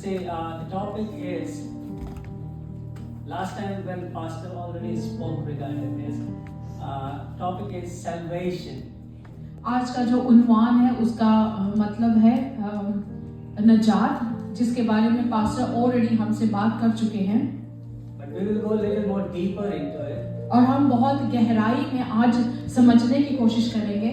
say the topic is, last time when Pastor already spoke regarding this, topic is salvation. आज का जो उन्वान है उसका मतलब है नजात, जिसके बारे में पास्टर ऑलरेडी हमसे बात कर चुके हैं। But we will go a little more deeper into it. और हम बहुत गहराई में आज समझने की कोशिश करेंगे।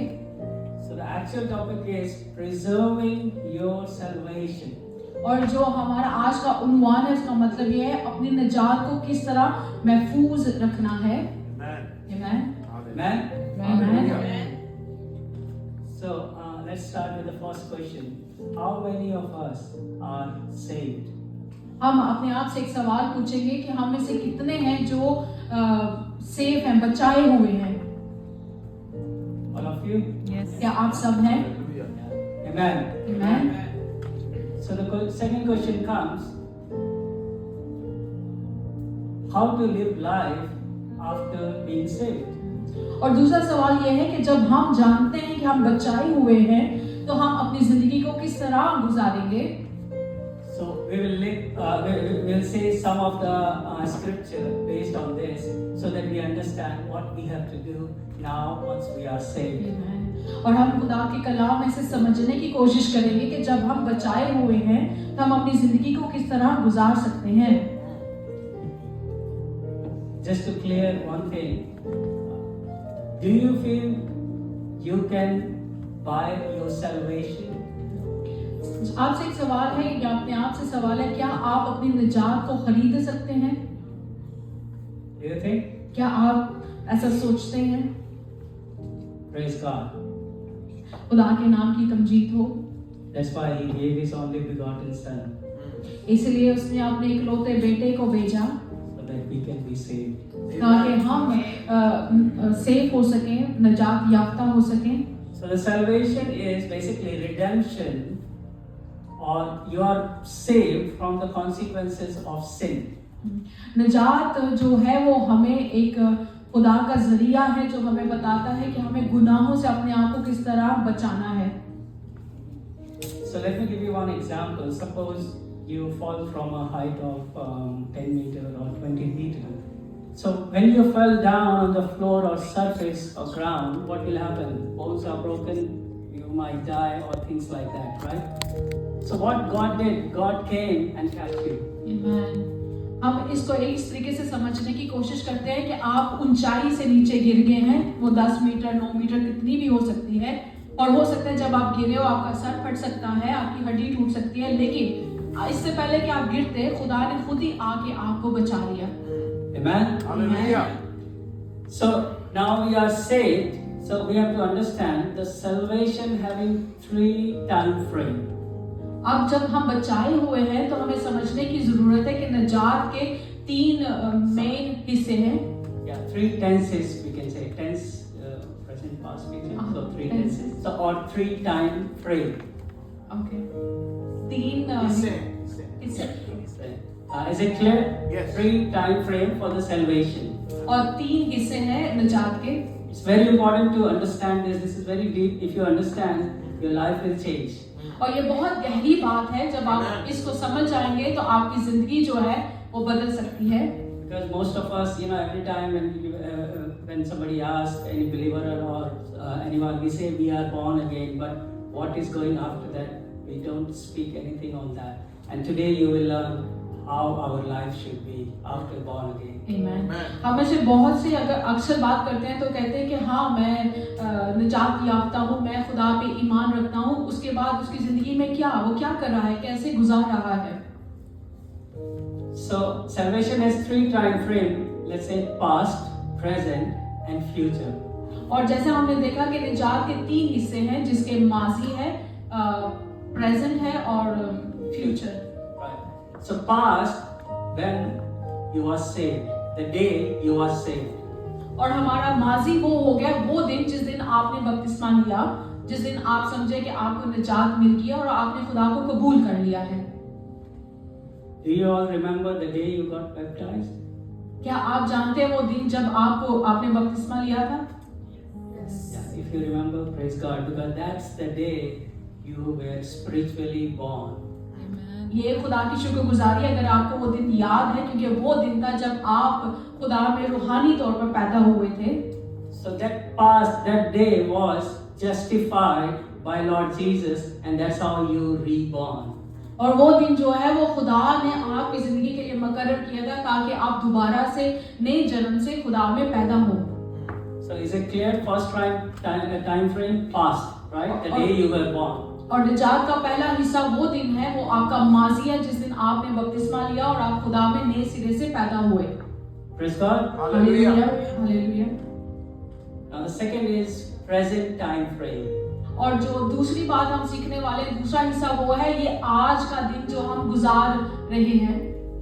So the actual topic is preserving your salvation. और जो हमारा आज का उन्वान है उसका मतलब ये है अपनी निजात को किस तरह महफूज रखना है। Amen. Amen. Amen. So let's start with the first question. How many of us are saved? हम अपने आप से एक सवाल पूछेंगे कि हम में से कितने हैं जो सेफ हैं, बचाए हुए हैं। All of you? Yes. क्या आप सब हैं? Amen. Amen. So the second question comes, how to live life after being saved? और दूसरा सवाल यह है कि जब हम जानते हैं कि हम बचाए हुए हैं तो हम अपनी जिंदगी को किस तरह गुजारेंगे। So we will say some of the scripture based on this, so that we understand what we have to do now once we are saved. और हम खुदा के कलाम में से समझने की कोशिश करेंगे कि जब हम बचाए हुए हैं तो हम अपनी जिंदगी को किस तरह गुजार सकते हैं। Just to clear one thing, do you feel you can buy your salvation? आपसे एक सवाल है या अपने आप से सवाल है, क्या आप अपनी निजात को खरीद सकते हैं? Do you think? क्या आप ऐसा सोचते हैं? Praise God. खुदा के नाम की तमजीद हो। That's why He gave His only begotten Son, इसलिए उसने अपने इकलौते बेटे को भेजा so that we can be saved. ताकि हम सेफ हो सकें, निजात याफ्ता हो सकें। So the salvation is basically redemption, or you are saved from the consequences of sin. निजात जो है वो हमें एक खुदा का जरिया है जो हमें बताता है कि हमें गुनाहों से अपने आप को किस तरह बचाना है। So let me give you one example. Suppose you fall from a height of 10 meter or 20 meter. So when you fell down on the floor or surface or ground, what will happen? Bones are broken, you might die or things like that, right? So what God did, God came and touched you. Amen. हम इसको इस तरीके से समझने की कोशिश करते हैं कि आप ऊंचाई से नीचे गिर गए हैं, वो 10 मीटर 9 मीटर कितनी भी हो सकती है, और हो सकता है जब आप गिरे हो आपका सर फट सकता है, आपकी हड्डी टूट सकती है, लेकिन इससे पहले कि आप गिरते खुदा ने खुद ही आके आपको बचा लिया। Amen. Hallelujah. So now we are saved. So we have to understand the salvation having 3 time frame. अब जब हम बचाए हुए हैं तो हमें समझने की जरूरत है कि निजात के 3 मेन हिस्से हैं। Yeah, 3 tenses we can say. Tense, present, past, future. So 3 tenses. So or 3 time frame. Okay. 3 हिस्से। Is it clear? Yes. 3 time frame for the salvation. और 3 हिस्से हैं निजात के। It's very important to understand this. This is very deep. If you understand, your life will change. और ये बहुत गहरी बात है, जब आप इसको समझ जाएंगे तो आपकी जिंदगी जो है वो बदल सकती है। Because most of us, every time when somebody asks any believer or anyone, we say we are born again. But what is going after that? We don't speak anything on that. And today you will learn how our life should be after born again. Amen. हम में से बहुत से अगर अक्सर बात करते हैं तो कहते हैं कि हाँ मैं निजात याफ्ता हूँ, मैं खुदा पे ईमान रखता हूँ, उसके बाद उसकी जिंदगी में वो क्या कर रहा है, कैसे गुजार रहा है। So salvation has 3 time frame. Let's say past, present, and future. और जैसे हमने देखा कि निजात के 3 हिस्से हैं, जिसके माजी है, प्रेजेंट है और future. Right. So past, when you are saved, the day you are saved. और हमारा माजी वो हो गया वो दिन जिस दिन आपने बपतिस्मा लिया, जिस दिन आप समझे कि आपको निजात मिल गई और आपने खुदा को कबूल कर लिया है। Do you all remember the day you got baptized? क्या आप जानते हैं वो दिन जब आपने बपतिस्मा लिया था? Yeah, if you remember, praise God, because that's the day you were spiritually born. ये खुदा की शुक्रगुजारी अगर आपको वो दिन याद है, क्योंकि वो दिन था जब आप खुदा में रूहानी तौर पर पैदा हुए थे। So that day was justified by Lord Jesus, and that's how you reborn. और वो दिन जो है वो खुदा ने आपकी जिंदगी के लिए मुकर्रर किया था ताकि आप दोबारा से नए जन्म से खुदा में पैदा हो। So is it clear? First time frame, past, right? The day you were born. और निजात का पहला हिस्सा वो दिन है, वो आपका माजी है जिस दिन आपने बपतिस्मा लिया और आप खुदा में नए सिरे से पैदा हुए। Praise God. Hallelujah, hallelujah. Now the second is present time frame. और जो दूसरी बात हम सीखने वाले दूसरा हिस्सा वो है ये आज का दिन जो हम गुजार रहे हैं।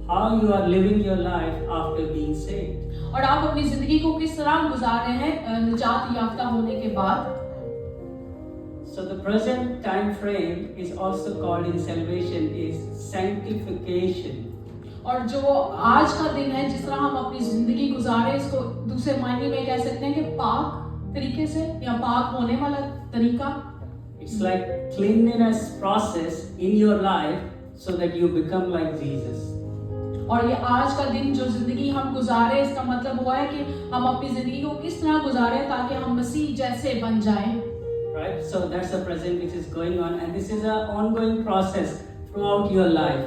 How you are living your life after being saved. और आप अपनी जिंदगी को किस तरह गुजार रहे हैं निजात याफ्ता होने के बाद। So the present time frame is also called in salvation is sanctification. और जो आज का दिन है जिस तरह हम अपनी जिंदगी गुजारे इसको दूसरे मायने में कह सकते हैं कि पाक तरीके से या पाक होने वाला तरीका। It's like cleanliness process in your life so that you become like Jesus. और ये आज का दिन जो जिंदगी हम गुजारे इसका मतलब हुआ है कि हम अपनी जिंदगी को किस तरह गुजारे ताकि हम मसीह जैसे बन जाएं। Right? So that's the present which is going on, and this is an ongoing process throughout your life.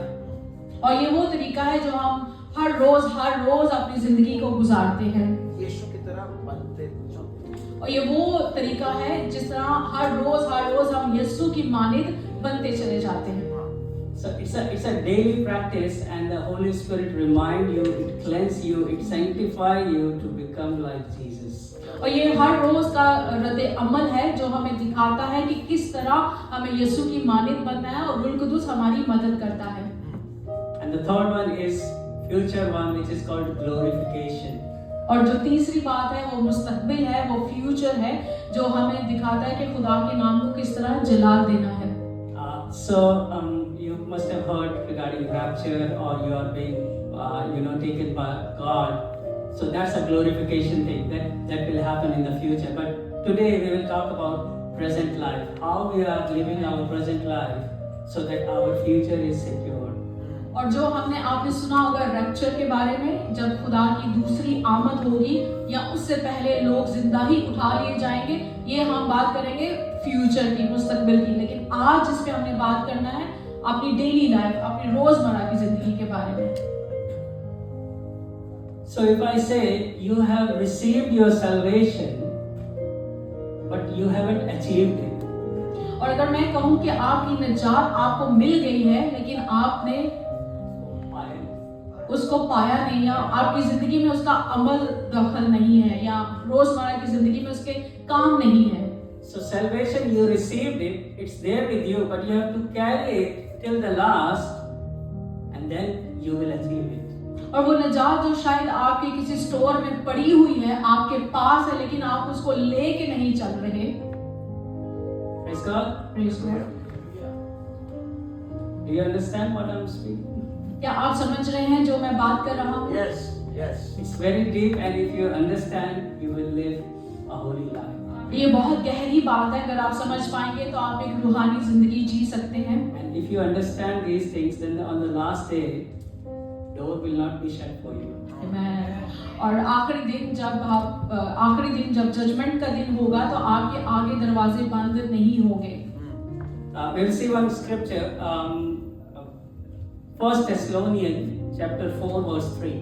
और ये वो तरीका है जो हम हर रोज अपनी जिंदगी को गुजारते हैं। यीशु की तरह बनते जाते हैं। और ये वो तरीका है जिस तरह हर रोज हम यीशु की मानित बनते चले जाते हैं। So it's a daily practice, and the Holy Spirit remind you, it cleanse you, it sanctify you to become like Jesus. और ये हर रोज का रद्द अमल है जो हमें दिखाता है कि किस तरह हमें यीशु की मानित बनना है और रूह कुदूस हमारी मदद करता है। And the third one is future one, which is called glorification. और जो तीसरी बात है वो मुस्तकबिल है, वो फ्यूचर है जो हमें दिखाता है कि खुदा के नाम को किस तरह जलाल देना है। So you must have heard regarding rapture, or you are being taken by God. So that's a glorification thing that will happen in the future. But today we will talk about present life, how we are living our present life so that our future is secure. और जो आपने सुना होगा rapture के बारे में, जब खुदा की दूसरी आमद होगी या उससे पहले लोग जिंदा ही उठा लिए जाएंगे, ये हम बात करेंगे फ्यूचर की, मुस्तकबिल की। लेकिन आज जिस पे हमने बात करना है अपनी डेली लाइफ, अपनी रोजमर्रा की जिंदगी के बारे में। So if I say you have received your salvation but you haven't achieved it. और अगर मैं कहूँ कि आपकी निजात आपको मिल गई है लेकिन आपने उसको पाया नहीं, या आपकी जिंदगी में उसका अमल दखल नहीं है, या रोजमर्रा की जिंदगी में उसके काम नहीं है। So salvation, you received it, it's there with you, but you have to carry it till the last, and then you will achieve it. और वो निजात जो शायद आपके किसी स्टोर में पड़ी हुई है, आपके पास है, लेकिन आप उसको लेके नहीं चल रहे। Praise God. Praise God. Do you understand what I'm speaking? क्या आप समझ रहे हैं जो मैं बात कर रहा हूँ? Yes, yes. It's very deep, and if you understand, you will live a holy life. ये बहुत गहरी बात है, अगर आप समझ पाएंगे तो आप एक रूहानी जिंदगी जी सकते हैं। And if you understand these things, then on the last day, door will not be shut for you. और आखिरी दिन जब जजमेंट का दिन होगा तो आपके आगे दरवाजे बंद नहीं होंगे। We'll see one scripture, 1 Thessalonians chapter 4 verse 3.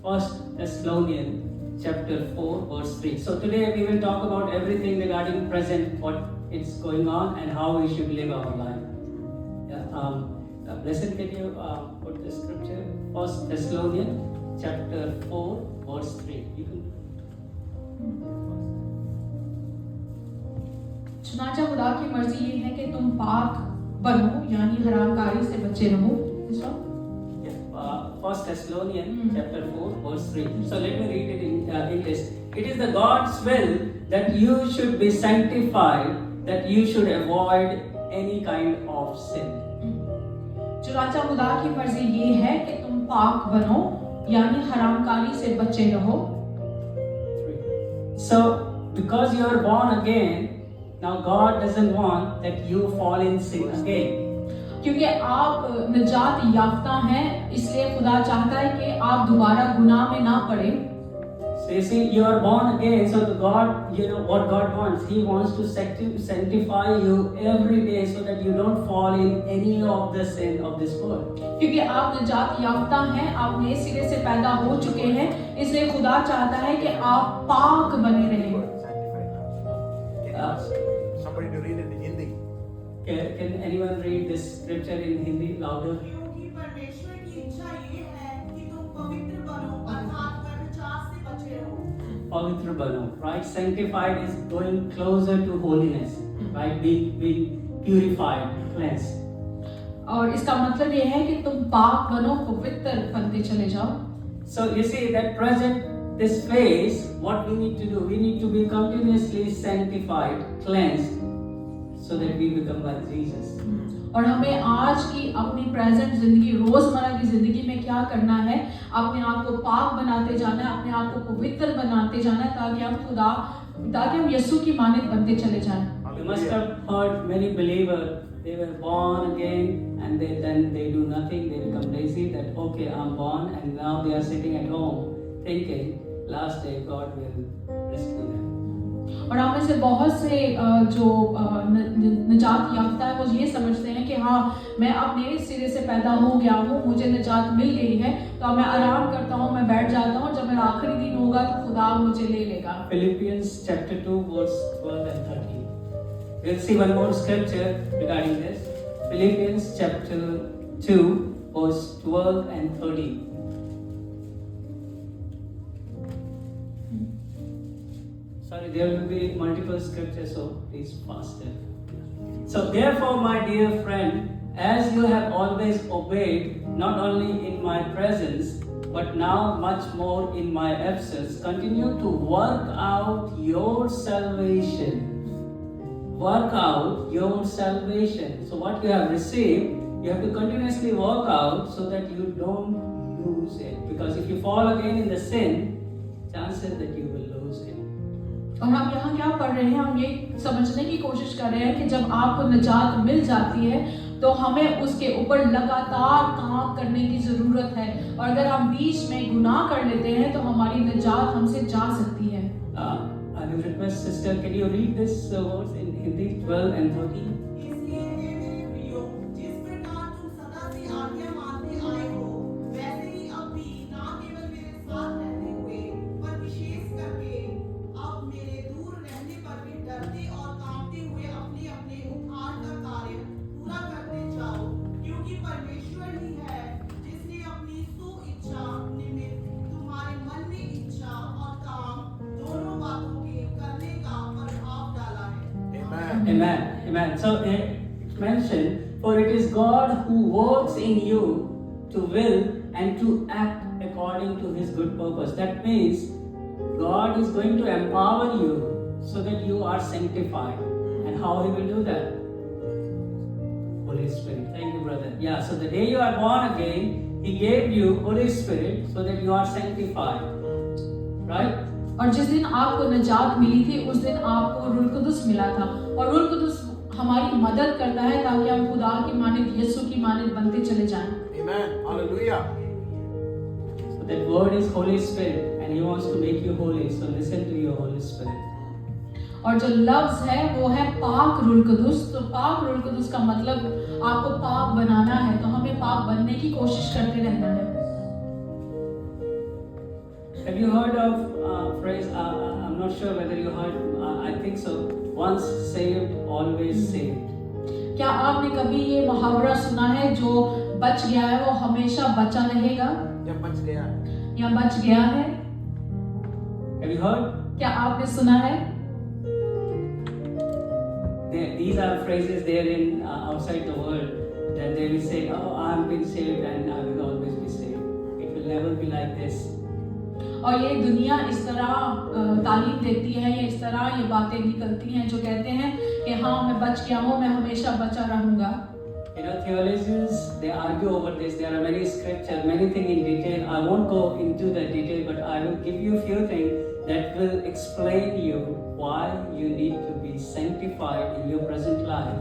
1 Thessalonians chapter 4 verse 3. So today we will talk about everything regarding present, what is going on and how we should live our life. Yeah, Blessed, can you put the scripture? 1 Thessalonians chapter 4 verse 3. You can. चुनाचा खुदा की मर्जी ये है कि तुम पाक बनो, यानी हरामकारी से बचे रहो। Yeah, 1 Thessalonians chapter 4 verse 3. So let me read it in English. It is the God's will that you should be sanctified, that you should avoid any kind of sin. चुनाचा खुदा की मर्जी ये है कि तुम पाक बनो, यानी हरामकारी से बचे रहो। So because you are born again, Now God doesn't want that you fall in sin again. क्योंकि आप निजात याफ्ता हैं, इसलिए खुदा चाहता है कि आप दोबारा गुनाह में ना पड़े। So you see, you are born again, so God, you know what God wants. He wants to sanctify you every day so that you don't fall in any of the sin of this world. क्योंकि आप निजात याफ्ता हैं, आप नए सिरे से पैदा हो चुके हैं, इसलिए खुदा चाहता है कि आप पाक बने रहें। Somebody to read it in Hindi. Can anyone read this scripture in Hindi louder? क्योंकि परमेश्वर की इच्छा ये है कि तुम पवित्र बनो अर्थात व्यभिचार से बचे रहो। Pavitra bano, right? Sanctified is going closer to holiness, right? Being purified, cleansed. और इसका मतलब ये है कि तुम पाक बनो, पवित्र बनते चले जाओ। So you see that present this phase, what we need to do, we need to be continuously sanctified, cleansed, so that we become like Jesus. और हमें आज की अपनी प्रेजेंट जिंदगी, रोजमर्रा की जिंदगी में क्या करना है? अपने आप को पाक बनाते जाना है, अपने आप को पवित्र बनाते जाना है, ताकि हम यीशु की मानद बनते चले जाएं। You must have heard many believers, they were born again and then they do nothing, they become lazy, that okay, I'm born, and now they are sitting at home thinking last day God will rescue them. और आप में से बहुत से जो निजात याफ्ता है वो ये समझते हैं कि हाँ, मैं अब नए सिरे से पैदा हो गया हूँ, मुझे निजात मिल गई है, तो अब मैं आराम करता हूँ, मैं बैठ जाता हूँ, जब मेरा आखिरी दिन होगा तो खुदा मुझे ले लेगा। Philippians chapter 2 verse 12 and 13. We'll see one more scripture regarding this. Philippians chapter 2 verse 12 and 13. Sorry, there will be multiple scriptures, so please faster. So therefore, my dear friend, as you have always obeyed, not only in my presence, but now much more in my absence, continue to work out your salvation. Work out your salvation. So what you have received, you have to continuously work out so that you don't lose it. Because if you fall again in the sin, chances that you will lose it. और हम यहाँ क्या पढ़ रहे हैं? हम ये समझने की कोशिश कर रहे हैं कि जब आपको निजात मिल जाती है तो हमें उसके ऊपर लगातार काम करने की जरूरत है, और अगर हम बीच में गुनाह कर लेते हैं तो हमारी निजात हमसे जा सकती है। I will request sister, can you read this verse in Hindi 12 and 13? इसलिए हे मेरे प्रियो, जिस प्रकार तुम सदा से आज्ञा मानते आए हो, वैसे ही अब भी ना केवल मेरे साथ रहते हुए, पर विशेष करके अब मेरे दूर रहने पर भी डरते और कांपते हुए अपने अपने उद्धार का कार्य पूरा करते जाओ, क्योंकि परमेश्वर ही है जिसने अपनी सुइच्छा निमित्त तुम्हारे मन में इच्छा और काम दोनों बातों के करने का प्रभाव डाला है। Amen. Amen. Amen. So it's mentioned, for it is God who works in you to will and to act according to his good purpose. That means God is going to empower you so that you are sanctified. And how he will do that? Holy Spirit. Thank you, brother. Yeah, so the day you are born again, he gave you Holy Spirit so that you are sanctified. Right? और जिस दिन आपको निजात मिली थी उस दिन आपको रूह कुदुस मिला था, और रूह कुदुस हमारी मदद करता है ताकि हम खुदा की मानद, यीशु की मानद बनते चले जाएं। Amen. Hallelujah. So that word is Holy Spirit and he wants to make you holy. So listen to your Holy Spirit. और जो लफ्ज है वो है पाक रूह कुदुस। तो पाक रूह कुदुस का मतलब आपको पाक बनाना है, तो हमें पाक बनने की कोशिश करते रहना है। Have you heard of phrase? I'm not sure whether you heard. I think so. Once saved, always saved. क्या आपने कभी ये मुहावरा सुना है, जो बच गया है वो हमेशा बचा रहेगा, जब बच गया है। या बच गया है? Have you heard? क्या आपने सुना है? These are phrases there in outside the world. That they will say, "Oh, I have been saved and I will always be saved." It will never be like this. और ये दुनिया इस तरह तालीम देती है, ये इस तरह ये बातें निकलती हैं जो कहते हैं कि हाँ, मैं बच गया हूँ, मैं हमेशा बचा रहूँगा। You know, theologians, they argue over this. There are many scriptures, many things in detail. I won't go into the detail, but I will give you a few things that will explain you why you need to be sanctified in your present life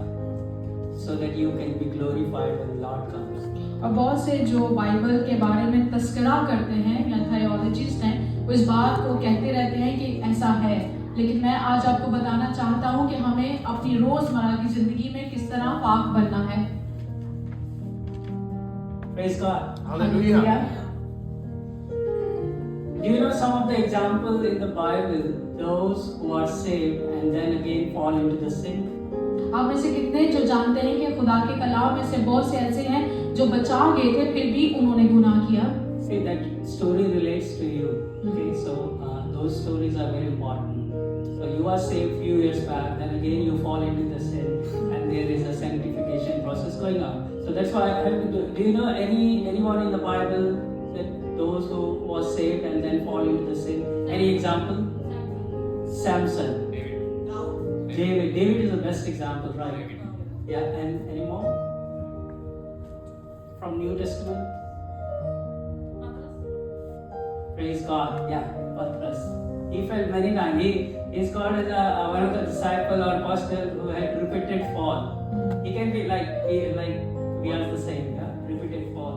so that you can be glorified when the Lord comes. और बहुत से जो Bible के बारे में तस्करा करते हैं या थियोलॉजिस्ट हैं, वो इस बात को कहते रहते हैं कि ऐसा है, लेकिन मैं आज आपको बताना चाहता हूँ कि हमें अपनी रोजमर्रा की जिंदगी में किस तरह पाक बनना है। Praise God. Hallelujah. Do you know some of the examples in the Bible, those who are saved and then again fall into the sin? आप में से कितने जो जानते हैं कि खुदा के कलाम में से बहुत से ऐसे हैं जो बचा गए थे फिर भी उन्होंने गुनाह किया। See, that story relates to you. Okay, so those stories are very important. So you are saved few years back, then again you fall into the sin, and there is a sanctification process going on. So that's why I have to do you know anyone in the Bible that those who was saved and then fall into the sin? Any example? Samson. David is the best example, right? Yeah, and any more? From New Testament? Praise God. Yeah, Patras. He fell many times. He's called as one of the disciple or pastor who had repeated fall. He can be like we are the same. Yeah, repeated fall.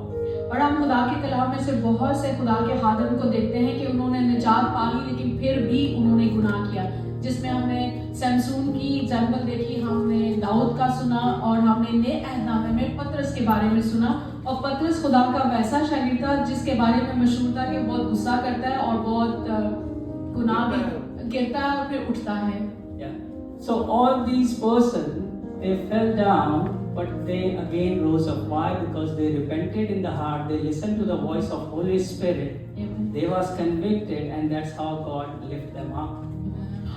और हम खुदा के कलाम में से बहुत से खुदा के खादम को देखते हैं कि उन्होंने निजात पाली लेकिन फिर भी उन्होंने गुनाह किया, जिसमें हमने सैमसून की एग्जाम्पल देखी, हमने दाऊद का सुना और हमने नए अहदनामे में पतरस के बारे में सुना। और पतरस खुदा का वैसा शरीर था जिसके बारे में मशहूर था कि बहुत गुस्सा करता है और बहुत गुनाह भी गिरता है और फिर उठता है। Yeah. So all these persons, they fell down, but they again rose up. Why? Because they repented in the heart. They listened to the voice of Holy Spirit. Amen. They was convicted, and that's how God lifted them up.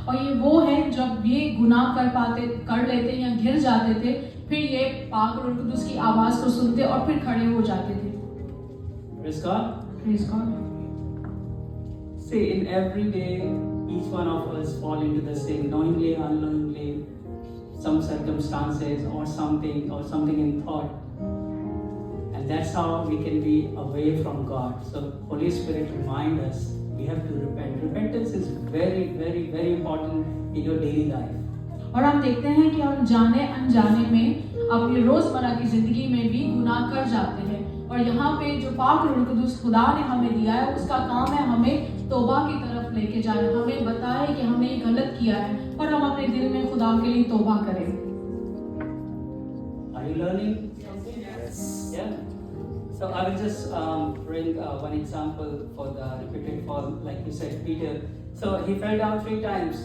और ये वो है जब ये गुनाह कर लेते या गिर जाते थे, फिर ये पाक रूह कुदूस की आवाज को सुनते और फिर खड़े हो जाते थे। Praise God. Praise God. See, in every day, each one of us fall into the sin, knowingly, unknowingly, some circumstances or something in thought. And that's how we can be away from God. So Holy Spirit remind us, we have to repent. Repentance is very, very, very important in your daily life. और हम देखते हैं कि हम जाने अनजाने में अपनी रोजमर्रा की जिंदगी में भी गुनाह कर जाते हैं, और यहाँ पे जो पाक रूह कुदूस खुदा ने हमें दिया है, उसका काम है हमें तौबा की तरफ लेके जाना, हमें बताए कि हमने ये गलत किया है और हम अपने दिल में खुदा के लिए तौबा करें। Are you learning? Yes. Yeah. So I will just bring one example for the repeated fall, like you said, Peter. So he fell down 3 times,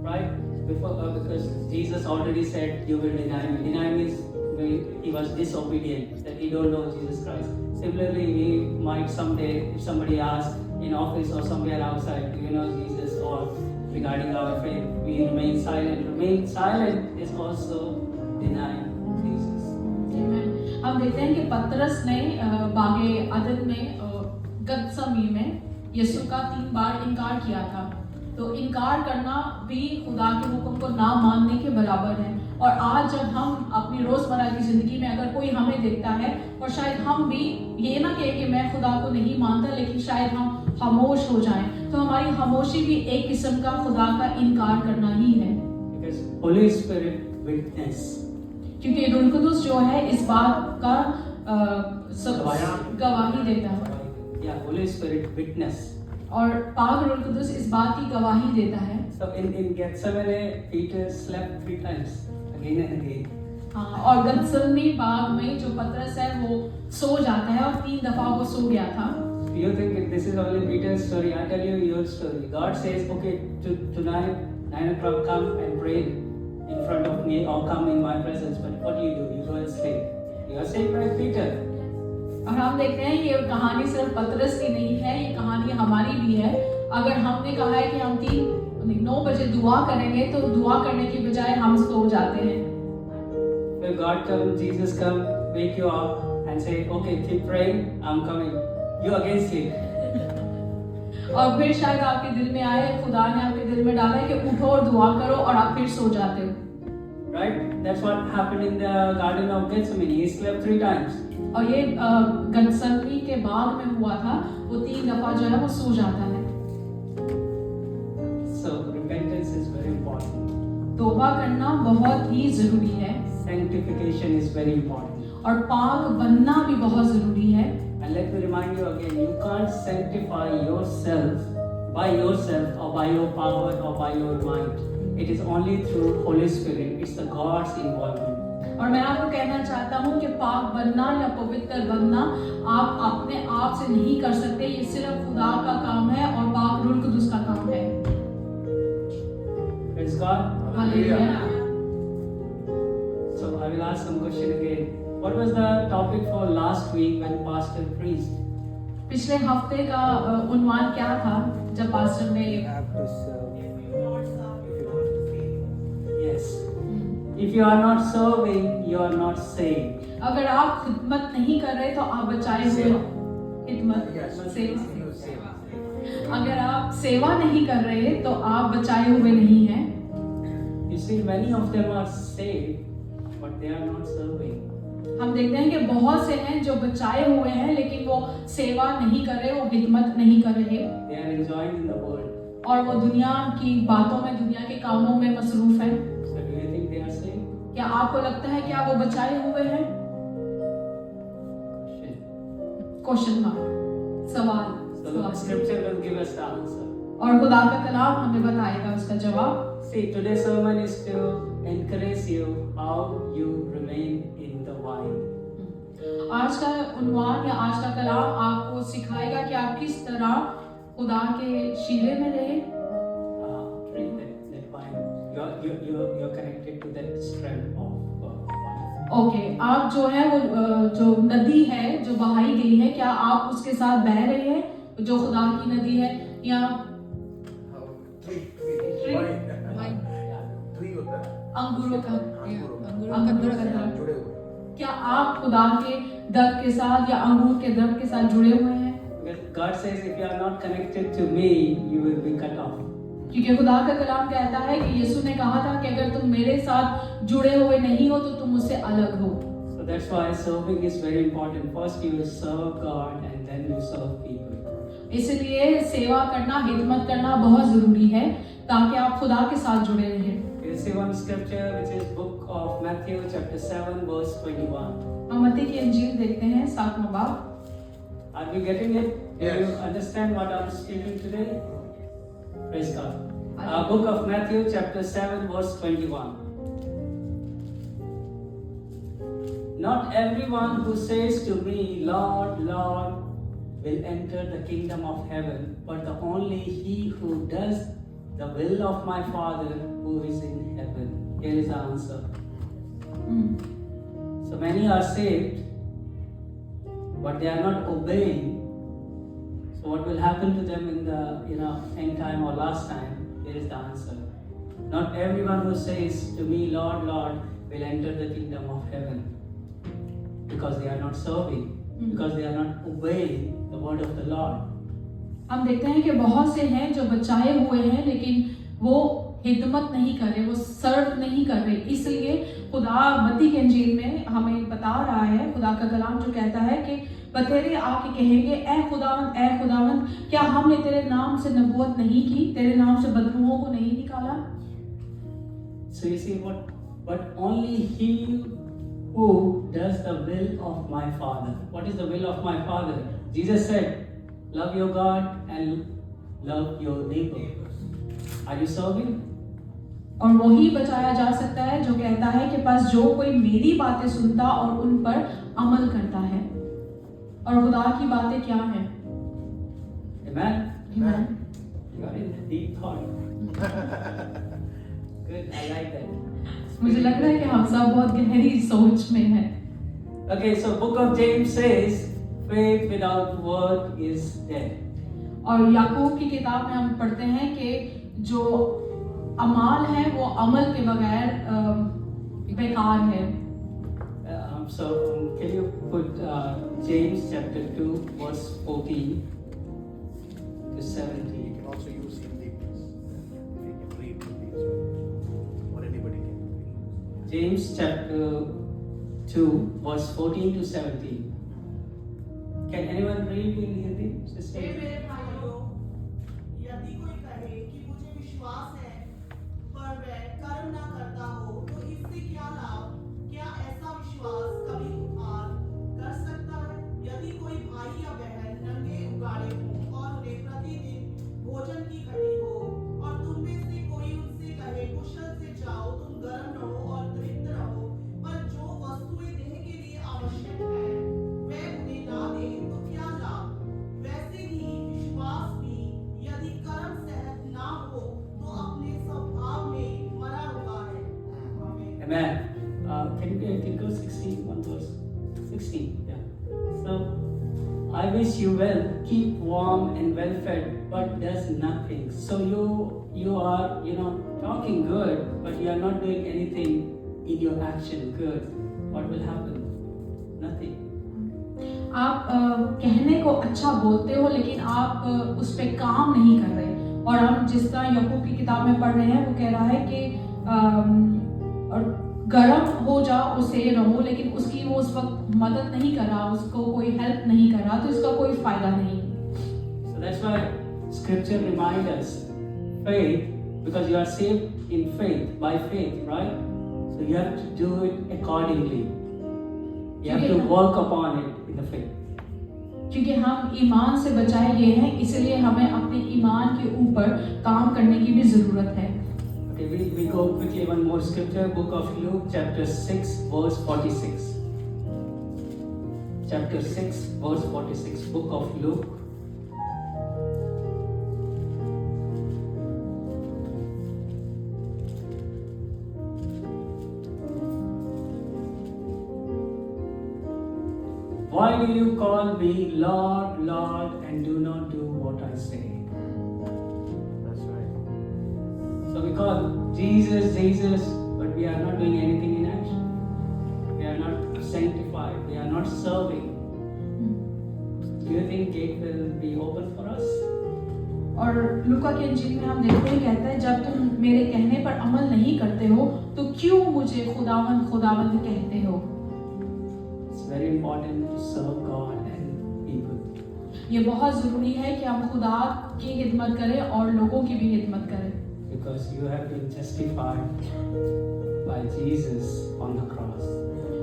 right? Because Jesus already said, "You will deny me." Deny means he was disobedient, that he don't know Jesus Christ. Similarly, we might someday, if somebody asks in office or somewhere outside, "Do you know Jesus?" or regarding our faith, we remain silent. Remain silent is also denying Jesus. Amen. हम देखते हैं कि पतरस ने बागे अदन में गतसमी में यीशु का 3 बार इनकार किया था। तो इनकार करना भी खुदा के हुक्म को ना मानने के बराबर है। और आज जब हम अपनी रोजमर्रा की जिंदगी में अगर कोई हमें देखता है और शायद हम भी ये ना कहे कि मैं खुदा को नहीं मानता, लेकिन शायद हम खामोश हो जाएं, तो हमारी खामोशी भी एक किस्म का खुदा का इनकार करना ही है। Because Holy Spirit witness. क्योंकि रूह कुदूस जो है इस बात का गवाही देता है। Yeah, Holy Spirit witness. और पाक रूह कुदूस इस बात की गवाही देता है। So in Gethsemane, Peter slept 3 times, again and again. हाँ, और गतसमनी बाग में जो पतरस है वो सो जाता है और 3 दफा वो सो गया था। You think that this is only Peter's story? I tell you your story. God says, "Okay, tonight 9 o'clock, come and pray in front of me, or come in my presence." But what do? You go and sleep. You are saved by Peter. और हम देखते हैं ये कहानी सिर्फ पतरस की नहीं है, ये कहानी हमारी भी है। अगर हमने कहा है कि हम 9 बजे दुआ करेंगे, तो दुआ करने की बजाय हम सो जाते हैं। When God comes, Jesus come, wake you up and say, "Okay, keep praying, I'm coming." You again sleep. और फिर शायद आपके दिल में आए, खुदा ने आपके दिल में डाला है कि उठो और दुआ करो, और आप फिर सो जाते हो। right? That's what happened in the Garden of Gethsemane. He slept 3 times. और ये गत्समनी के बाग में हुआ था, वो 3 दफा जो है वो सो जाता है। So repentance is very important. तौबा करना बहुत ही जरूरी है Sanctification is very important. और पाक बनना भी बहुत जरूरी है। And let me remind you again, you can't sanctify yourself by yourself or by your power or by your mind. It is only through Holy Spirit. It's the God's involvement. और मैं आपको कहना चाहता हूँ कि पाक बनना या पवित्र बनना आप अपने आप से नहीं कर सकते, ये सिर्फ खुदा का काम है और पाक रूह कुदूस का काम है। Praise God. Hallelujah. So I will ask some question again. What was the topic for last week when Pastor preached? पिछले हफ्ते का उन्वान क्या था जब पास्टर ने have to serve. If you not serve, you cannot save. Yes. If you are not serving, you are not saved. अगर आप खिदमत नहीं कर रहे तो आप बचाए हुए सेवा। खिदमत Yes. सेवा। You save. अगर आप सेवा नहीं कर रहे तो आप बचाए हुए नहीं हैं। You see, many of them are saved, but they are not serving. हम देखते हैं कि बहुत से हैं जो बचाए हुए हैं लेकिन वो सेवा नहीं कर रहे, वो खिदमत नहीं कर रहे They are enjoying in the world. और वो दुनिया की बातों में, दुनिया के कामों में मसरूफ हैं। So do you think they are saved? क्या आपको लगता है कि वो बचाए हुए हैं? Question. क्वेश्चन मार्क, सवाल So the scripture will give us the answer. और खुदा का कलाम हमें बताएगा उसका जवाब। See, today's sermon is to encourage you how you remain in the vine. आज का उन्वान या आज का कलाम आपको सिखाएगा कि आप किस तरह खुदा के शीरे में रहे। Read that vine. You're connected to that strand of vine. Okay, आप जो है वो जो नदी है जो बहाई गई है, क्या आप उसके साथ बह रहे हैं, जो खुदा की नदी है, या Tree. Tree. Tree होता है। अंगूरों का अंगूरों का दरख्त? जुड़े हुए। क्या आप खुदा के दर के साथ या अंगूर के दर के साथ जुड़े हुए हैं? Because God says, if you are not connected to me, you will be cut off. क्योंकि खुदा का कलाम कहता है कि यीशु ने कहा था कि अगर तुम मेरे साथ जुड़े हुए नहीं हो तो तुम मुझसे अलग हो। So that's why serving is very important. First you will serve God and then you serve people. इसलिए सेवा करना, खिदमत करना बहुत जरूरी है ताकि आप खुदा के साथ जुड़े रहें। You see one scripture which is book of Matthew chapter 7 verse 21. हम मत्ती की इंजील देखते हैं 7वां बाब। Are we getting it? Do Yes. you understand what I'm speaking today? Praise God. Book of Matthew chapter 7 verse 21. Not everyone who says to me, Lord, Lord, will enter the kingdom of heaven, but the only he who does the will of my Father who is in heaven. Here is the answer. So many are saved, but they are not obeying. So what will happen to them in the end time or last time? Here is the answer. Not everyone who says to me, Lord, Lord, will enter the kingdom of heaven, because they are not serving, because they are not obeying the word of the Lord. हम देखते हैं कि बहुत से हैं जो बचाए हुए हैं लेकिन वो खिदमत नहीं कर रहे, वो सर्व नहीं कर रहे। इसलिए खुदा मत्ती के इंजील में हमें बता रहा है, खुदा का कलाम जो कहता है कि बतेरे आके कहेंगे, ऐ खुदावंद, क्या हमने तेरे नाम से नबूवत नहीं की, तेरे नाम से बदरूहों को नहीं निकाला? So you see but only he who does the will of my Father. What is the will of my Father? Jesus said, love your God and love your neighbor. Are you serving? और वही बचाया जा सकता है जो कहता है कि बस जो कोई मेरी बातें सुनता और उन पर अमल करता है। और खुदा की बातें क्या हैं? Amen? Amen. You are in deep thought. Good, I like that. मुझे लग रहा है कि हम सब बहुत गहरी सोच में हैं। Okay, so book of James says, faith without work is dead. और याकूब की किताब में हम पढ़ते हैं कि जो अमाल है वो अमल के बगैर बेकार है। So can you put James chapter 2 verse 14 to 17? You can also use Hindi, please. If you can read Hindi, or anybody can read. James chapter 2, verse 14 to 17. Can anyone read in Hindi? Hey Sister? मेरे भाइयों, यदि कोई कहे कि मुझे विश्वास है पर वह कर्म न करता हो तो इससे क्या लाभ? क्या ऐसा विश्वास कभी उद्धार कर सकता है? यदि कोई भाई या बहन नंगे उगाड़े हों और उन्हें प्रतिदिन भोजन की घटी हो और तुम में से कोई उनसे कहे कुशल से जाओ, तुम गर्म रहो और तृप्त रहो, पर जो वस्तुएं देह के लिए आवश्यक है वह उन्हें ना दे तो क्या लाभ? वैसे ही विश्वास भी यदि कर्म सहित ना हो तो अपने स्वभाव में मरा हुआ है। आमीन। Amen. Can you go 16, one verse? 16, yeah. So, I wish you well, keep warm and well fed, but does nothing. So you are, talking good, but you are not doing anything in your action good. What will happen? Nothing. आप कहने को अच्छा बोलते हो लेकिन आप उस पे काम नहीं कर रहे। और हम जिस तरह याकूब की किताब में पढ़ रहे हैं वो कह रहा है कि और गर्म हो जाओ उसे रहो, लेकिन उसकी वो उस वक्त मदद नहीं कर रहा, उसको कोई हेल्प नहीं कर रहा, तो इसका कोई फायदा नहीं। So that's why Scripture reminds us faith, because you are saved in faith, by faith, right? So you have to do it accordingly. You have to work upon it in the faith. क्योंकि हम ईमान से बचाए गए हैं, इसलिए हमें अपने ईमान के ऊपर काम करने की भी जरूरत है। Okay, we go quickly one more scripture, book of Luke, chapter 6, verse 46. Chapter 6, verse 46, book of Luke. Why do you call me Lord, Lord, and do not do what I say? That's right. So we call Jesus, Jesus, but we are not doing anything in action. We are not sanctified. We are not serving. Do you think gate will be open for us? और लूका के इंजील में हम देखते हैं, कहता है जब तुम मेरे कहने पर अमल नहीं करते हो तो क्यों मुझे खुदावंद खुदावंद कहते हो। It's very important to serve God and people. ये बहुत जरूरी है कि हम खुदा की खिदमत करें और लोगों की भी खिदमत करें, Because you have been justified by Jesus on the cross.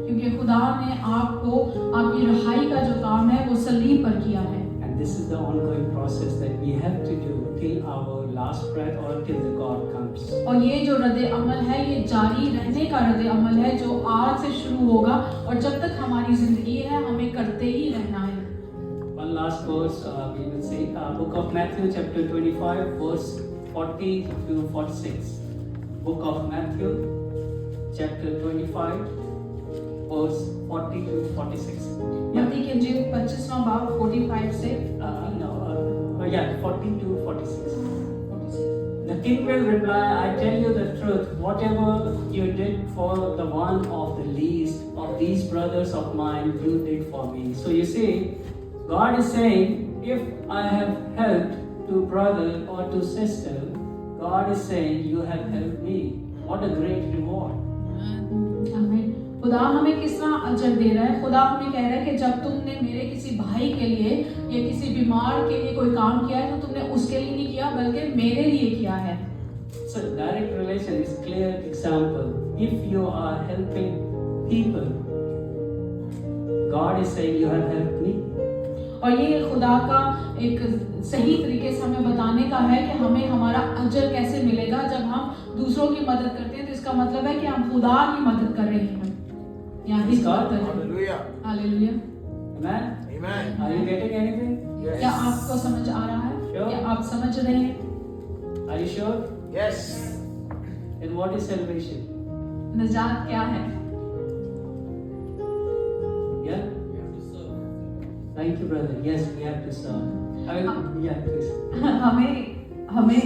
क्योंकि खुदा ने आपको आपकी रहाई का जो काम है वो सलीब पर किया है। And this is the ongoing process that we have to do till our last breath or till the God comes. और ये जो रद्द अमल है ये जारी रहने का रद्द अमल है जो आज से शुरू होगा और जब तक हमारी जिंदगी है हमें करते ही रहना है। One last verse we will say, book of Matthew chapter 25 verse 40 to 46. Book of Matthew chapter 25 verse 40 to 46. मत्ती के इंजील 25वां बाब 45 से 40 to 46. The king will reply, I tell you the truth, whatever you did for the one of the least of these brothers of mine, you did for me. So you see, God is saying, if I have helped to brother or to sister, God is saying, you have helped me. What a great reward. आमीन। खुदा हमें किस तरह अजर दे रहा है। खुदा हमें कह रहा है कि जब तुमने मेरे किसी भाई के लिए या किसी बीमार के लिए कोई काम किया है तो तुमने उसके लिए नहीं किया बल्कि मेरे लिए किया है। So direct relation is clear example. If you are helping people, God is saying you have helped me. और ये खुदा का एक सही तरीके से हमें बताने का है कि हमें हमारा अजर कैसे मिलेगा। जब हम दूसरों की मदद करते हैं तो इसका मतलब है कि हम खुदा की मदद कर रहे हैं। यहाँ इस बात कर रहे हैं। Hallelujah. Hallelujah. Amen. Amen. Are you getting anything? Yes. क्या आपको समझ आ रहा है? Sure. क्या आप समझ रहे हैं? Are you sure? Yes. Then what is salvation? निजात क्या है? Yeah? Thank you, brother. Yes, we have to serve. Yeah, please. हमें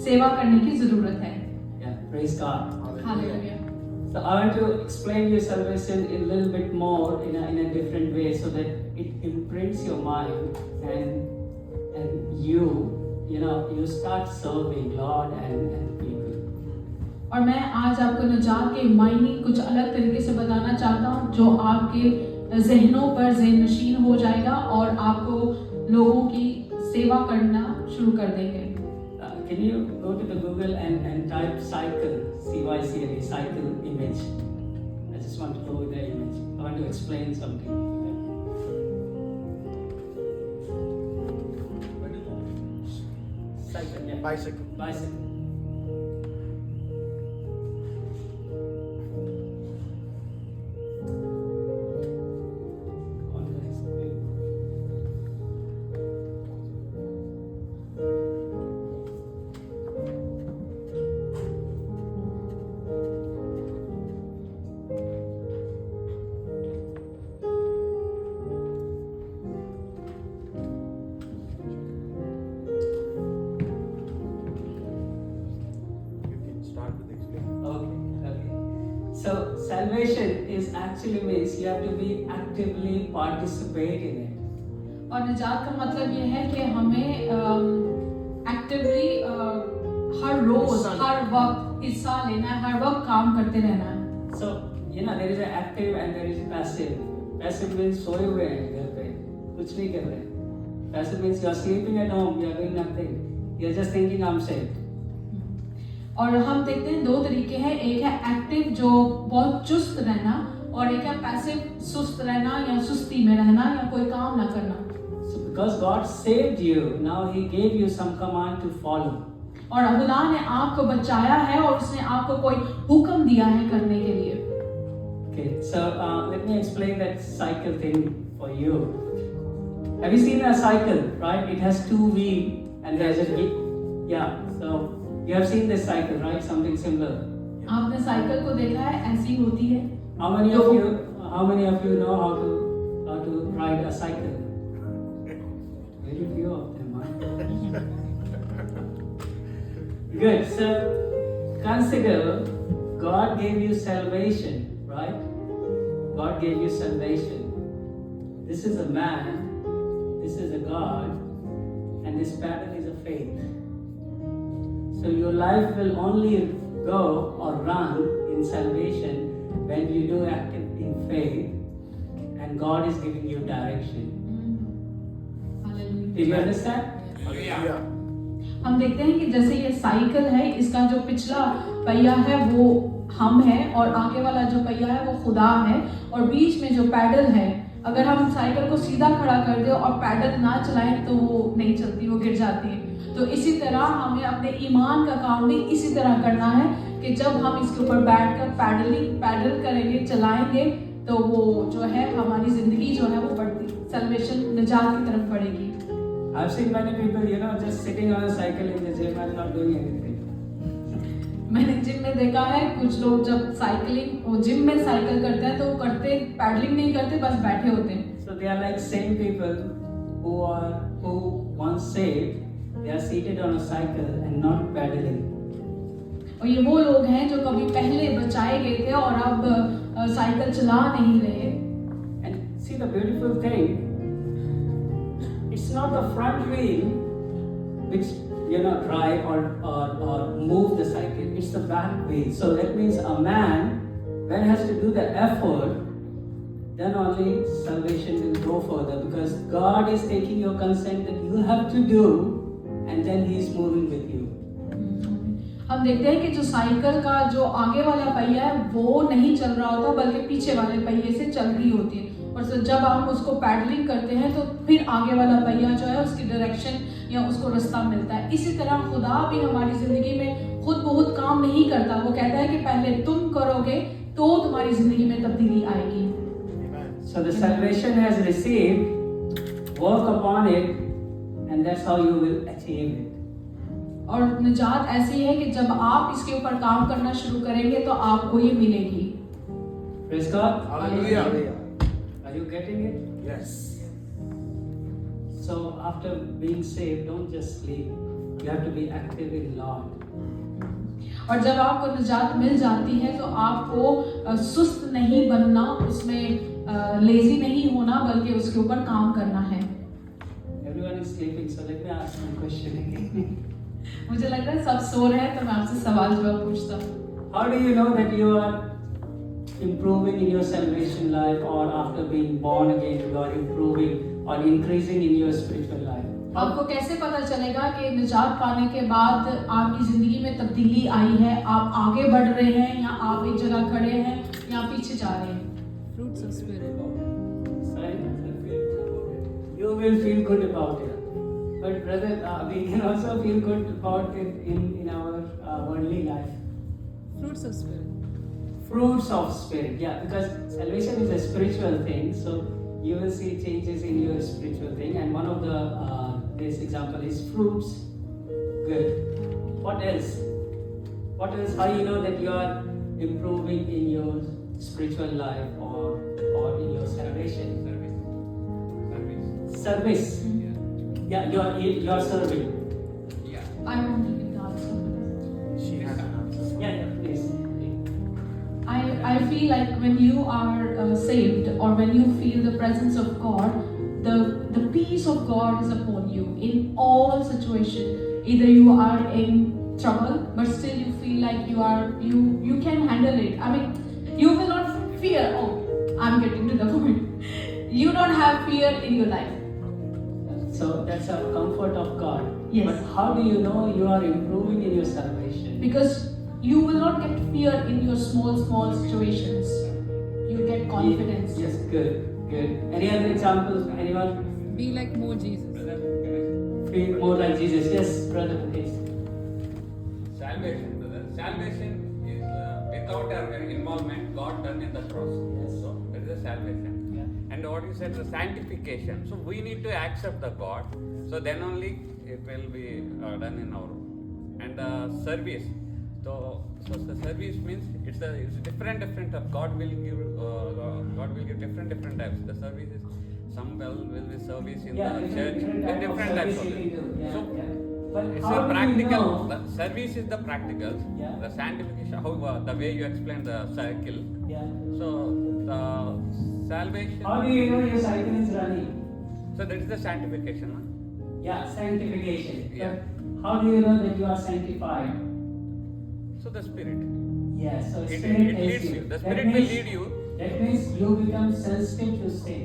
सेवा करने की जरूरत है। Yeah, praise God. Hallelujah. So I want to explain your salvation in a little bit more in a different way so that it imprints your mind and you start serving Lord and people. और मैं आज आपको निजात के मायने कुछ अलग तरीके से बताना चाहता हूँ जो आपके जहनों पर ज़हन नशीन हो जाएगा और आपको लोगों की सेवा करना शुरू कर देंगे। Can you go to the Google and type cycle, CYCLE, cycle image? I just want to go with the image. I want to explain something. Cycle, yeah. Bicycle. Bicycle. On the screen. You can start with explaining. Okay. So salvation is actually means you have to be actively participate in it. और निजात का मतलब ये है कि हमें actively हर रोज हर वक्त हिस्सा लेना है, हर वक्त काम करते रहना है। So there is an active and there is passive. Passive means सोए हुए हैं घर पे, कुछ नहीं कर रहे। Passive means you are sleeping at home, you are doing nothing. You are just thinking I'm saved. और हम देखते हैं दो तरीके हैं, एक है एक्टिव जो बहुत चुस्त रहना और एक है पैसिव सुस्त रहना या सुस्ती में रहना या कोई काम ना करना। So because God saved you, now He gave you some command to follow. और खुदा ने आपको बचाया है और उसने आपको कोई हुक्म दिया है करने के लिए। Okay, so let me explain that cycle thing for you. Have you seen a cycle, right? It has two wheels and there's a yeah. So you have seen this cycle, right? Something similar. आपने cycle को देखा है, ऐसी होती है। How many of you know how to ride a cycle? Very few of them, huh? Good. So consider God gave you salvation, right? God gave you salvation. This is a man, this is a God, and this pattern is a faith. So your life will only go or run in salvation when you do active in faith and God is giving you direction. Do you understand? Hallelujah. हम देखते हैं कि जैसे ये cycle है, इसका जो पिछला पहिया है वो हम है और आगे वाला जो पहिया है वो खुदा है और बीच में जो पैडल है, अगर हम साइकिल को सीधा खड़ा कर दे और पैडल ना चलाएं तो वो नहीं चलती, वो गिर जाती है। तो इसी तरह हमें अपने ईमान का काम भी इसी तरह करना है कि जब हम इसके ऊपर बैठकर पैडल करेंगे, चलाएंगे, तो वो जो है हमारी जिंदगी जो है वो बढ़ती सल्वेशन निजात की तरफ बढ़ेगी। I've seen many people, just sitting on a cycle in the gym and not doing anything. मैंने जिम में देखा है कुछ लोग जब जिम में साइकिल करते हैं तो पैडलिंग नहीं करते, बस बैठे होते हैं। So they are like same people who once saved, they are seated on a cycle and not pedaling. और ये वो लोग हैं जो कभी पहले बचाए गए थे और अब साइकिल चला नहीं रहे। And see the beautiful thing, it's not the front wheel which drive or move the cycle, it's the back wheel. So that means a man when has to do the effort, then only salvation will go further, because God is taking your consent that you have to do and then He is moving with you. हम देखते हैं कि जो cycle का जो आगे वाला पहिया है वो नहीं चल रहा होता बल्कि पीछे वाले पहिए से चल रही होती है, और जब हम उसको पैडलिंग करते हैं तो फिर आगे वाला पहिया जो है उसकी डायरेक्शन या उसको रास्ता मिलता है। इसी तरह खुदा भी हमारी जिंदगी में खुद बहुत काम नहीं करता, वो कहता है कि पहले तुम करोगे तो तुम्हारी जिंदगी में तब्दीली आएगी। So the salvation has received, work upon it, and that's how you will achieve it. और निजात ऐसी है कि जब आप इसके ऊपर काम करना शुरू करेंगे तो आपको ये मिलेगी। Praise God. Hallelujah. Are you getting it? Yes. So after being saved, don't just sleep. You have to be active in Lord. और जब आपको निजात मिल जाती है तो आपको सुस्त नहीं बनना, उसमें लेजी नहीं होना, बल्कि उसके ऊपर काम करना है। Everyone is sleeping, so let me ask one question again. मुझे लग रहा है सब सो रहे हैं तो मैं आपसे सवाल जवाब पूछता हूँ। How do you know that you are improving in your salvation life, or after being born again you are improving or increasing in your spiritual life? आपको कैसे पता चलेगा कि निजात पाने के बाद आपकी जिंदगी में तब्दीली आई है, आप आगे बढ़ रहे हैं या आप एक जगह खड़े हैं या पीछे जा रहे हैं? Fruits of Spirit. You will feel good about it. But brother, we can also feel good about it in our worldly life. Fruits of Spirit. Fruits of Spirit, yeah, because salvation is a spiritual thing, so you will see changes in your spiritual thing. And one of the this example is fruits. Good. What else? What else? How you know that you are improving in your spiritual life or in your salvation? Service. Yeah, you are serving. I want to give the answer. She has an answer. Yeah, please. I feel like when you are saved or when you feel the presence of God, the peace of God is upon you in all situations. Either you are in trouble, but still you feel like you can handle it. I mean, you will not fear. Oh, I'm getting to the point. You don't have fear in your life. So that's a comfort of God. Yes. But how do you know you are improving in your salvation? Because you will not get fear in your small situations. You get confidence. Yes, good. Any other examples? Anyone? Be like more Jesus. Feel more like Jesus. Yes, brother, please. Salvation, brother. Salvation is without our involvement, God done in the cross. Yes. So that is the salvation. Yeah. And what you said, the sanctification. So we need to accept the God. So then only it will be done in our. And service. So the service means it's different. God will give different types. The service is some will be service in the church. Different types of it. So But it's how a do practical. you know? The service is the practical. Yeah. The sanctification, how the way you explain the cycle. Yeah. So the salvation. How do you know your cycle is running? So that is the sanctification. Huh? Yeah, sanctification. Yeah. But how do you know that you are sanctified? So the spirit. Yes, so It Spirit leads helps you. The That spirit will means- lead you. That means you become sensitive to sin.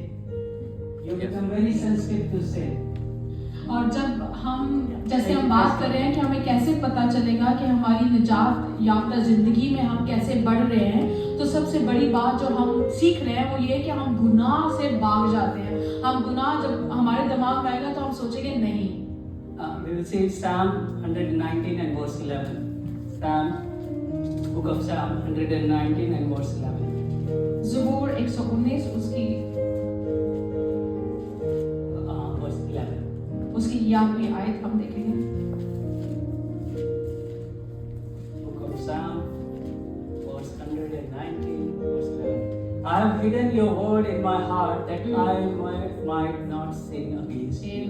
You Yes. become very sensitive to sin. और जब जैसे हम बात कर रहे हैं कि हमें कैसे पता चलेगा कि हमारी निजात याफ्ता जिंदगी में हम कैसे बढ़ रहे हैं, तो सबसे बड़ी बात जो हम सीख रहे हैं वो ये है कि हम गुनाह से भाग जाते हैं. हम गुनाह जब हमारे दिमाग में आएगा तो हम सोचेंगे नहीं. We will see Psalm 119 and verse 11. Book of Psalm 119 and verse 11. ज़बूर 119 Verse 11. उसकी 11वीं आयत हम देखेंगे. Book of Psalm, verse 119, verse 11. I have hidden your word in my heart that I might not sin against you.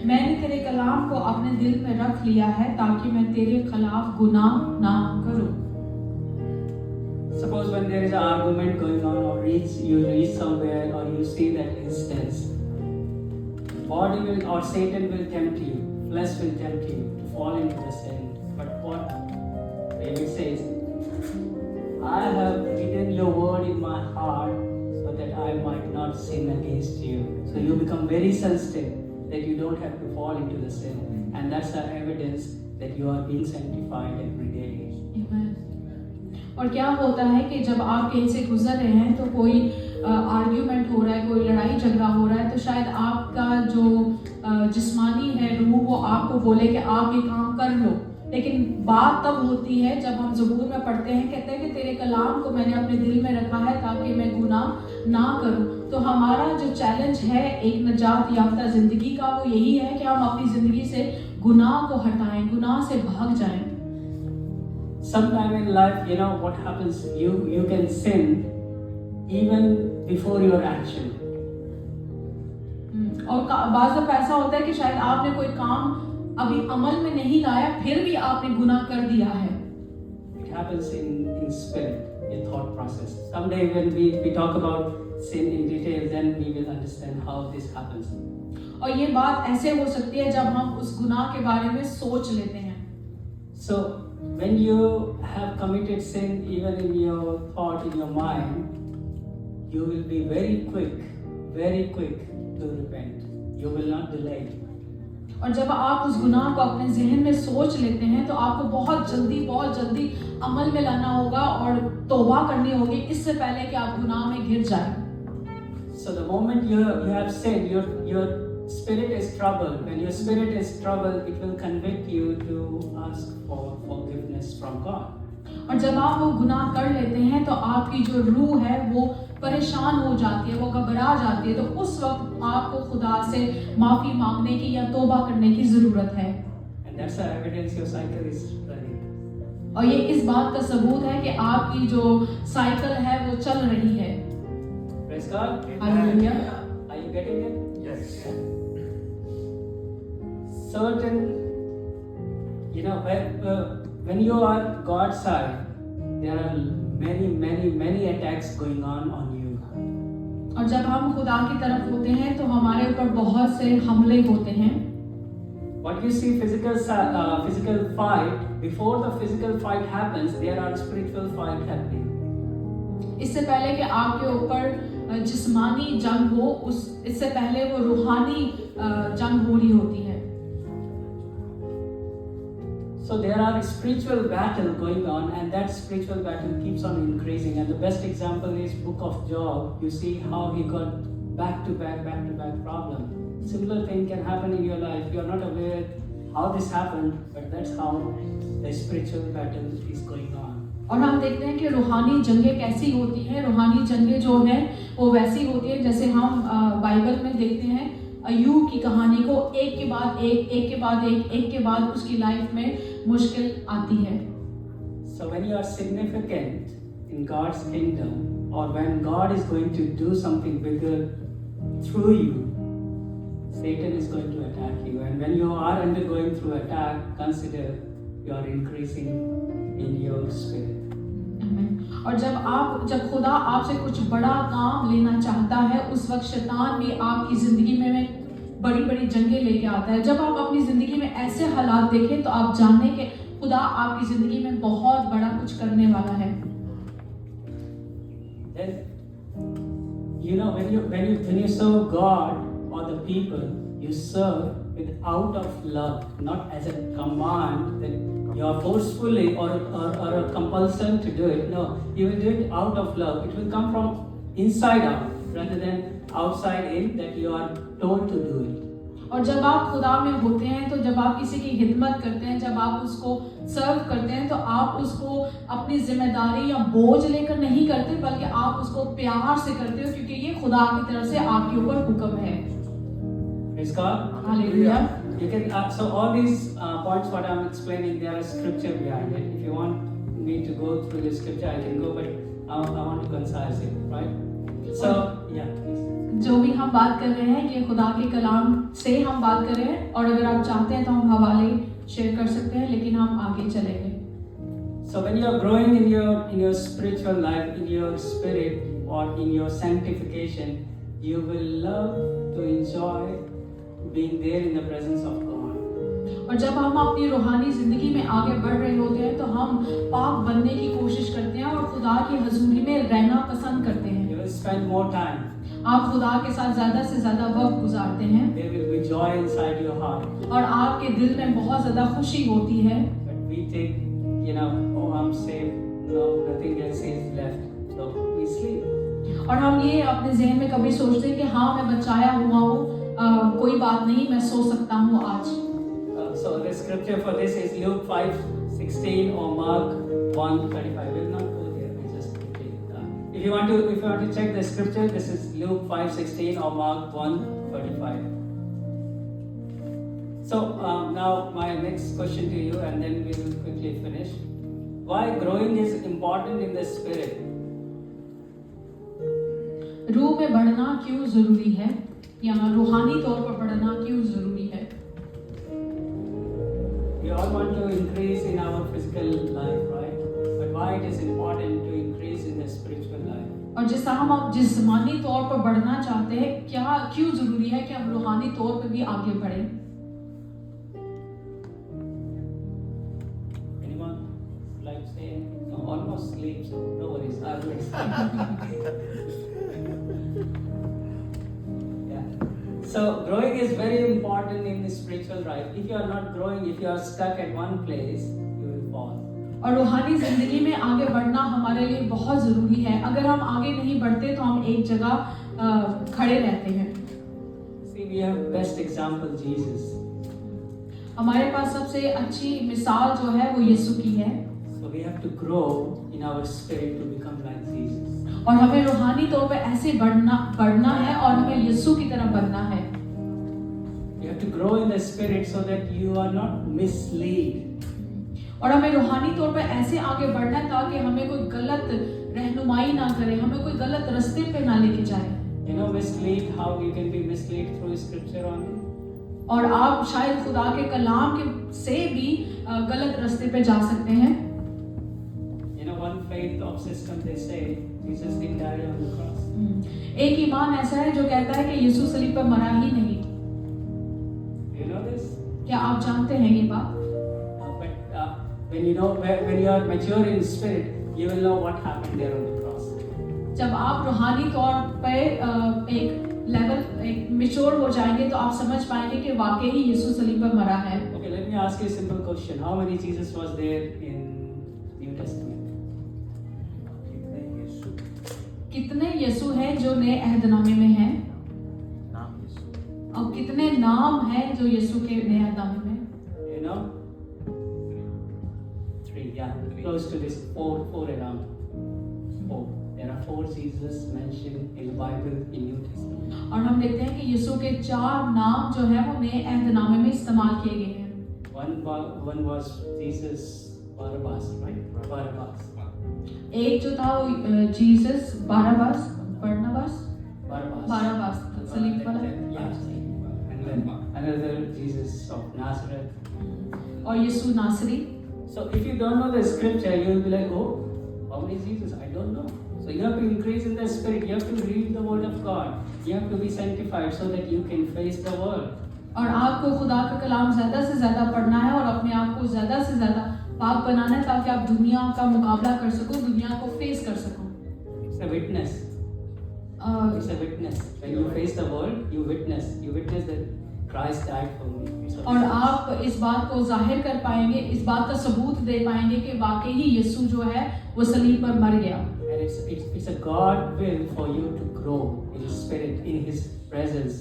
मैंने तेरे कलाम को अपने दिल में रख लिया है ताकि मैं तेरे खिलाफ गुनाह ना करूं. Suppose when there is an argument going on, or you reach somewhere, or you see that instance, body will or Satan will tempt you, flesh will tempt you to fall into the sin. But what David says, I have hidden your word in my heart so that I might not sin against you. So you become very sensitive that you don't have to fall into the sin, and that's the evidence that you are being sanctified every day. और क्या होता है कि जब आप कहीं से गुजर रहे हैं तो कोई आर्ग्यूमेंट हो रहा है, कोई लड़ाई झगड़ा हो रहा है, तो शायद आपका जो जिस्मानी है रूह वो आपको बोले कि आप ये काम कर लो. लेकिन बात तब होती है जब हम ज़बूर में पढ़ते हैं, कहते हैं कि तेरे कलाम को मैंने अपने दिल में रखा है ताकि मैं गुनाह ना करूं. तो हमारा जो चैलेंज है एक निजात याफ्ता जिंदगी का वो यही है कि हम अपनी जिंदगी से गुनाह को हटाएं, गुनाह से भाग जाएं. Sometime in life, you know what happens, you can sin even before your action. और बाज़ दफ़ा ऐसा होता है कि शायद आपने कोई काम अभी अमल में नहीं लाया फिर भी आपने गुनाह कर दिया है. It happens in spirit, in thought process. Someday when we talk about sin in detail, then we will understand how this happens. और ये बात ऐसे हो सकती है जब हम उस गुनाह के बारे में सोच लेते हैं. So when you have committed sin, even in your thought, in your mind, you will be very quick to repent. You will not delay. और जब आप उस गुनाह को अपने जहन में सोच लेते हैं तो आपको बहुत जल्दी अमल में लाना होगा और तौबा करनी होगी इससे पहले कि आप गुनाह में गिर जाएं। So the moment you have sinned, your spirit is troubled. When your spirit is troubled, it will convict you to ask for forgiveness from God. और जब आप वो गुनाह कर लेते हैं तो आपकी जो रूह है वो परेशान हो जाती है, वो घबरा जाती है, तो उस वक्त आपको खुदा से माफी मांगने की या तौबा करने की जरूरत है। And that's the evidence your cycle is running. और ये इस बात का सबूत है कि आपकी जो साइकिल है वो चल रही है। Praise God. Hallelujah. Are you getting it? Yes. Certain, when you are God's side, there are many attacks going on you. और जब हम खुदा की तरफ होते हैं तो हमारे ऊपर बहुत से हमले होते हैं। What you see physical fight, before the physical fight happens, there are spiritual fight happening. इससे पहले कि आपके ऊपर जिस्मानी जंग हो, इससे पहले वो रूहानी जंग हो रही होती है। So there are spiritual battle going on, and that spiritual battle keeps on increasing. And the best example is Book of Job. You see how he got back to back problem. Similar thing can happen in your life. You are not aware how this happened, but that's how the spiritual battle is going on. और हम देखते हैं कि रूहानी जंगें कैसी होती हैं। रूहानी जंगें जो हैं वो वैसी होती हैं जैसे हम बाइबल में देखते हैं अय्यूब की कहानी को, एक के बाद उसकी लाइफ में मुश्किल आती है। So when you are significant in God's kingdom, or when God is going to do something bigger through you, Satan is going to attack you. And when you are undergoing through attack, consider you are increasing in your spirit. और जब खुदा आपसे कुछ बड़ा काम लेना चाहता है, उस वक्त शैतान भी आपकी जिंदगी में बड़ी जंगें लेके आता है। जब आप अपनी जिंदगी में ऐसे हालात देखें तो आप जाने कि खुदा आपकी जिंदगी में बहुत बड़ा कुछ करने वाला है। Then, when you serve God or the people, you serve with out of love, not as a command that you are forcefully or a compulsion to do it. No, you will do it out of love. It will come from inside out rather than outside in, that you are told to do it. और जब आप खुदा में होते हैं तो जब आप किसी की खिदमत करते हैं, जब आप उसको सर्व करते हैं तो आप उसको अपनी जिम्मेदारी या बोझ लेकर नहीं करते, बल्कि आप उसको प्यार से करते हो क्योंकि ये खुदा की तरफ से आपके ऊपर हुक्म है। Praise God. Hallelujah. You can so all these points what I'm explaining, there is scripture behind it. If you want me to go through the scripture, I can go, but I want to concise it, right? So yeah, please. जो भी हम बात कर रहे हैं ये खुदा के कलाम से हम बात कर रहे हैं, और अगर आप चाहते हैं तो हम हवाले शेयर कर सकते हैं, लेकिन हम आगे चलेंगे। So when you are growing in your spiritual life, in your spirit, or in your sanctification, you will love to enjoy being there in the presence of God. और जब हम अपनी रूहानी जिंदगी में आगे बढ़ रहे होते हैं तो हम पाक बनने की कोशिश करते हैं और खुदा की हजूरी में रहना पसंद करते हैं। You will spend more time. आप खुदा के साथ ज्यादा से ज्यादा वक्त गुजारते हैं। There will be joy inside your heart. और आपके दिल में बहुत ज्यादा खुशी होती है। But we think, oh, I'm saved. No, nothing else is left. So we sleep. और हम ये अपने ज़हन में कभी सोचते हैं कि हाँ मैं बचाया हुआ हूँ, कोई बात नहीं, मैं सो सकता हूँ आज। So the scripture for this is Luke 5:16 or Mark 1:35. We'll not go there. We just quickly. If you want to check the scripture, this is Luke 5:16 or Mark 1:35. So now my next question to you, and then we will quickly finish. Why growing is important in the spirit? रूह में बढ़ना क्यों जरूरी है, या रूहानी तौर पर बढ़ना क्यों जरूरी है? We all want to increase in our physical life, right? But why it is important to increase in the spiritual life? और जैसा हम अब जिस्मानी तौर पर बढ़ना चाहते हैं, क्यों जरूरी है कि हम रूहानी तौर पर भी आगे बढ़ें? Anyone? say anything? No, almost sleep, so no worries. I will explain. Yeah. So growing is very important in the spiritual life. If you are not growing, if you are stuck at one place, you will fall. और रूहानी जिंदगी में आगे बढ़ना हमारे लिए बहुत जरूरी है। अगर हम आगे नहीं बढ़ते तो हम एक जगह खड़े रहते हैं। See, we have best example Jesus. हमारे पास सबसे अच्छी मिसाल जो है वो यीशु की है। So we have to grow in our spirit to become like Jesus. और हमें रूहानी तौर पे ऐसे बढ़ना है और हमें यीशु की तरह बनना है। You have to grow in the spirit so that you are not misled. और हमें रूहानी तौर पे ऐसे आगे बढ़ना है ताकि हमें कोई गलत रहनुमाई ना करे, हमें कोई गलत रास्ते पे ना लेके जाए। You know, misled, how you can be misled through scripture only? और आप शायद खुदा के कलाम के से भी गलत रास्ते पे जा सकते हैं। You know, one faith of system they say Jesus didn't die on the cross. एक ईमान ऐसा है जो कहता है कि यीशु सलीब पर मरा ही नहीं। You know this? क्या आप जानते हैं ये बात? But when you know, when you are mature in spirit, you will know what happened there on the cross. जब आप रूहानी तौर पे एक मैच्योर हो जाएंगे तो आप समझ पाएंगे कि वाकई ही यीशु सलीब पर मरा है। Okay, let me ask you a simple question. How many Jesus was there in New Testament? कितने यीशु हैं जो नए अहदनामे में हैं? नाम यीशु। और कितने नाम हैं जो यीशु के नए अहदनामे में? You know? Three, yeah. Close to this, four around. Four. There are 4 Jesus mentioned in the Bible in New Testament. और हम देखते हैं कि यीशु के 4 नाम जो है वो नए अहदनामे में इस्तेमाल किए गए हैं। One was Jesus Barabbas, right? Barabbas. एक जो था वो जीसस बारबास सलीब वाला। Yeah. And then another Jesus of Nazareth. और यीशु नासरी। So if you don't know the scripture, you will be like, oh, how many Jesus? I don't know. So you have to increase in the spirit. You have to read the word of God. You have to be sanctified so that you can face the world. और आपको खुदा का कलाम ज्यादा से ज्यादा पढ़ना है और अपने आप को ज्यादा से ज्यादा पाक बनाना है ताकि आप दुनिया का मुकाबला कर सको, दुनिया को फेस कर सको। It's a witness. It's a witness. When you face the world, you witness. You witness that Christ died for me. और आप इस बात को जाहिर कर पाएंगे, इस बात का सबूत दे पाएंगे कि वाकई ही यीशु जो है वो सलीब पर मर गया। And it's a God will for you to grow in His spirit, in His presence.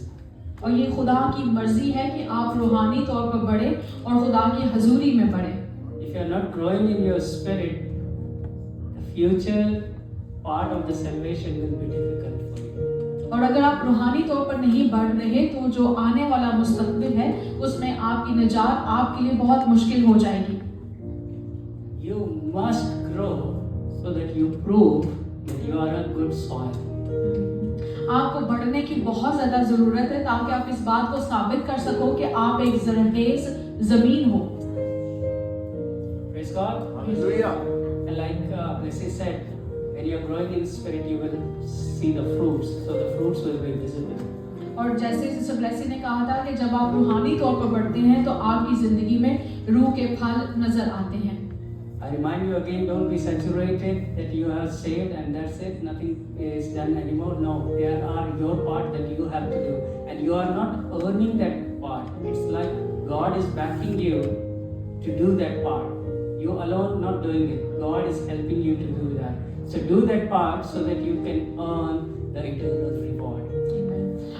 और ये खुदा की मर्जी है कि आप रूहानी तौर पर बढ़े और खुदा की हजूरी में बढ़े। If you are not growing in your spirit, the future part of the salvation will be difficult for you. और अगर आप रूहानी तौर पर नहीं बढ़ रहे तो जो आने वाला मुस्तकबिल है उसमें आपकी निजात आपके लिए बहुत मुश्किल हो जाएगी। You must grow so that you prove that you are a good soil. आपको बढ़ने की बहुत ज्यादा जरूरत है ताकि आप इस बात को साबित कर सको कि आप एक जरखेज जमीन हो। Praise God. Hallelujah. And like Blessy said, when you are growing in spirit, you will see the fruits. So the fruits will be visible. और जैसे सिस्टर ब्लेसी ने कहा था कि जब आप रूहानी तौर पर बढ़ते हैं तो आपकी जिंदगी में रूह के फल नजर आते हैं। I remind you again, don't be saturated that you are saved and that's it, nothing is done anymore. No, there are your part that you have to do. And you are not earning that part. It's like God is backing you to do that part. You alone not doing it. God is helping you to do that. So do that part so that you can earn the eternal reward.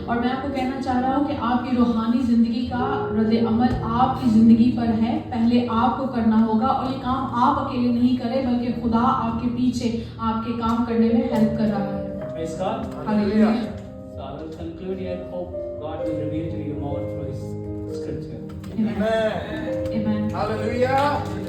और मैं आपको कहना चाह रहा हूँ कि आपकी रूहानी जिंदगी का रद्द अमल आपकी जिंदगी पर है। पहले आपको करना होगा और ये काम आप अकेले नहीं करें बल्कि खुदा आपके पीछे आपके काम करने में हेल्प कर रहा है। Praise God. Hallelujah. So I will conclude here. Hope God will reveal to you more through His scripture. Amen. Amen. Hallelujah.